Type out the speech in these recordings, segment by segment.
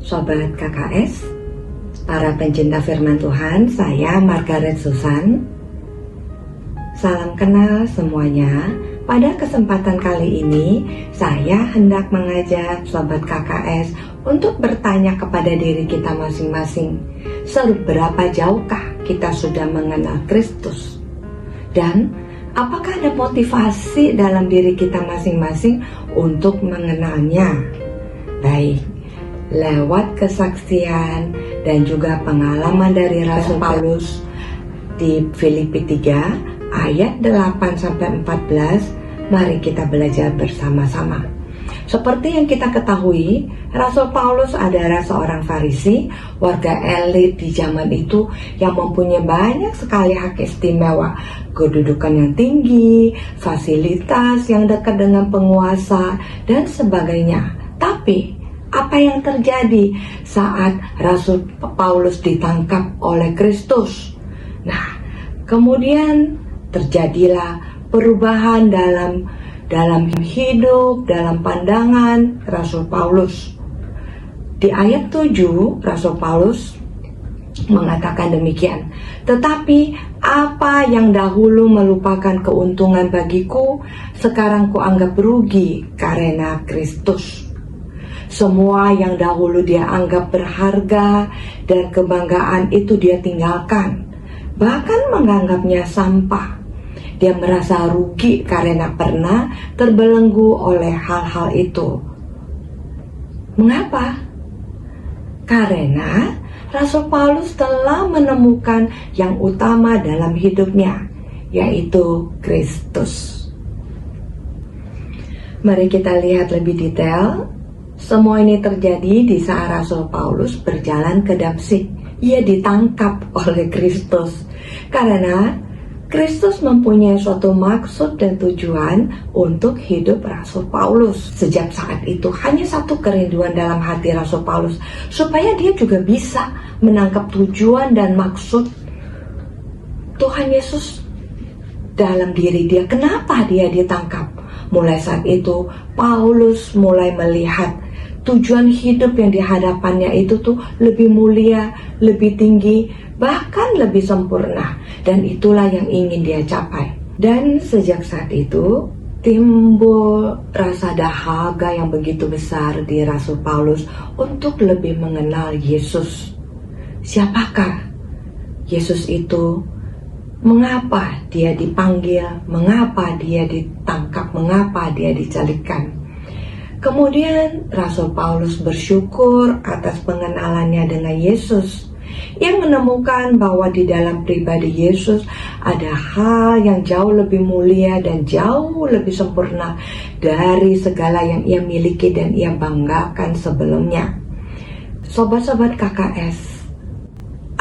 Sobat KKS, para pencinta firman Tuhan, saya Margaret Susan. Salam kenal semuanya. Pada kesempatan kali ini, saya hendak mengajak Sobat KKS untuk bertanya kepada diri kita masing-masing, seberapa jauhkah kita sudah mengenal Kristus? Dan apakah ada motivasi dalam diri kita masing-masing untuk mengenalnya? Baik, lewat kesaksian dan juga pengalaman dari Rasul Paulus di Filipi 3 ayat 8-14, mari kita belajar bersama-sama. Seperti yang kita ketahui, Rasul Paulus adalah seorang Farisi, warga elit di zaman itu yang mempunyai banyak sekali hak istimewa, kedudukan yang tinggi, fasilitas yang dekat dengan penguasa, dan sebagainya. Tapi apa yang terjadi saat Rasul Paulus ditangkap oleh Kristus? Nah, kemudian terjadilah perubahan dalam hidup, dalam pandangan Rasul Paulus. Di ayat 7, Rasul Paulus mengatakan demikian, "Tetapi apa yang dahulu merupakan keuntungan bagiku, sekarang kuanggap rugi karena Kristus. Semua yang dahulu dia anggap berharga dan kebanggaan itu dia tinggalkan, bahkan menganggapnya sampah. Dia merasa rugi karena pernah terbelenggu oleh hal-hal itu." Mengapa? Karena Rasul Paulus telah menemukan yang utama dalam hidupnya, yaitu Kristus. Mari kita lihat lebih detail. Semua ini terjadi di saat Rasul Paulus berjalan ke Damsyik. Ia ditangkap oleh Kristus karena Kristus mempunyai suatu maksud dan tujuan untuk hidup Rasul Paulus. Sejak saat itu hanya satu kerinduan dalam hati Rasul Paulus, supaya dia juga bisa menangkap tujuan dan maksud Tuhan Yesus dalam diri dia. Kenapa dia ditangkap? Mulai saat itu Paulus mulai melihat tujuan hidup yang dihadapannya itu tuh lebih mulia, lebih tinggi, bahkan lebih sempurna. Dan itulah yang ingin dia capai. Dan sejak saat itu timbul rasa dahaga yang begitu besar di Rasul Paulus untuk lebih mengenal Yesus. Siapakah Yesus itu? Mengapa dia dipanggil? Mengapa dia ditangkap? Mengapa dia dicalikan? Kemudian Rasul Paulus bersyukur atas pengenalannya dengan Yesus. Ia menemukan bahwa di dalam pribadi Yesus ada hal yang jauh lebih mulia dan jauh lebih sempurna dari segala yang ia miliki dan ia banggakan sebelumnya. Sobat-sobat KKS,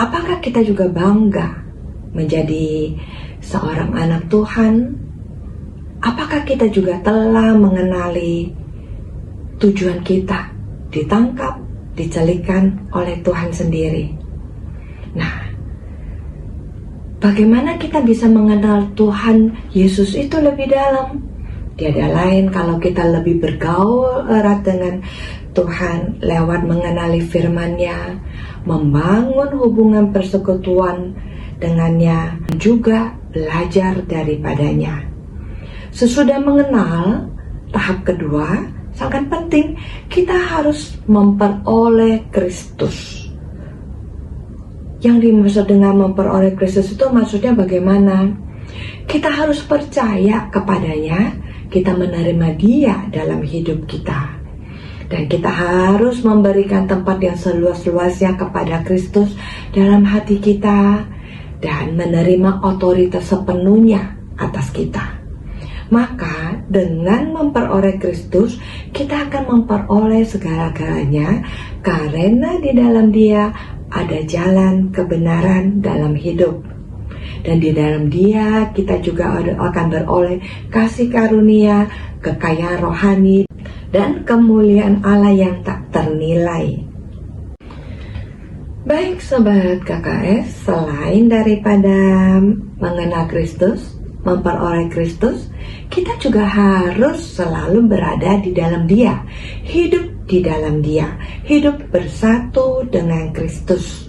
apakah kita juga bangga menjadi seorang anak Tuhan? Apakah kita juga telah mengenali tujuan kita ditangkap, dicalikan oleh Tuhan sendiri? Nah, bagaimana kita bisa mengenal Tuhan Yesus itu lebih dalam? Tiada lain kalau kita lebih bergaul erat dengan Tuhan lewat mengenali firman-Nya, membangun hubungan persekutuan dengannya, juga belajar daripadanya. Sesudah mengenal, tahap kedua sangat penting, kita harus memperoleh Kristus. Yang dimaksud dengan memperoleh Kristus itu maksudnya bagaimana? Kita harus percaya kepadanya, kita menerima Dia dalam hidup kita. Dan kita harus memberikan tempat yang seluas-luasnya kepada Kristus dalam hati kita dan menerima otoritas sepenuhnya atas kita. Maka dengan memperoleh Kristus, kita akan memperoleh segala-galanya karena di dalam Dia ada jalan kebenaran dalam hidup. Dan di dalam Dia kita juga akan beroleh kasih karunia, kekayaan rohani, dan kemuliaan Allah yang tak ternilai. Baik sobat KKS, selain daripada mengenal Kristus, memperoleh Kristus, kita juga harus selalu berada di dalam Dia, hidup di dalam Dia, hidup bersatu dengan Kristus.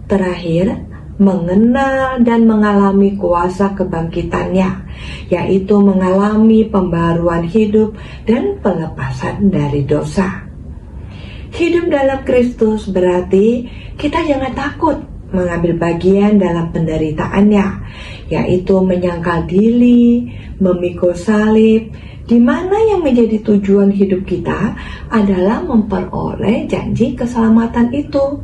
Terakhir, mengenal dan mengalami kuasa kebangkitannya, yaitu mengalami pembaruan hidup dan pelepasan dari dosa. Hidup dalam Kristus berarti kita jangan takut mengambil bagian dalam penderitaannya, yaitu menyangkal diri, memikul salib, di mana yang menjadi tujuan hidup kita adalah memperoleh janji keselamatan itu.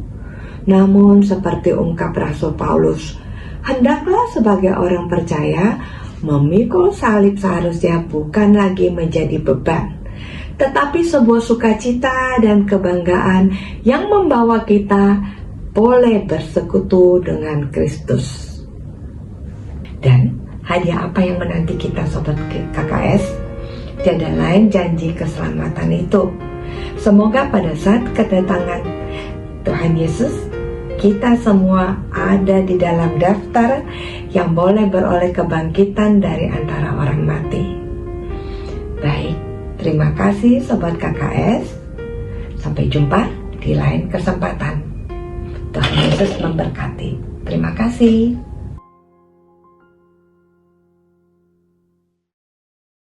Namun seperti ungkap Rasul Paulus, hendaklah sebagai orang percaya memikul salib seharusnya bukan lagi menjadi beban, tetapi sebuah sukacita dan kebanggaan yang membawa kita boleh bersekutu dengan Kristus. Dan hadiah apa yang menanti kita Sobat KKS? Tiada lain janji keselamatan itu. Semoga pada saat kedatangan Tuhan Yesus, kita semua ada di dalam daftar yang boleh beroleh kebangkitan dari antara orang mati. Baik, terima kasih Sobat KKS. Sampai jumpa di lain kesempatan. Tuhan Yesus memberkati. Terima kasih.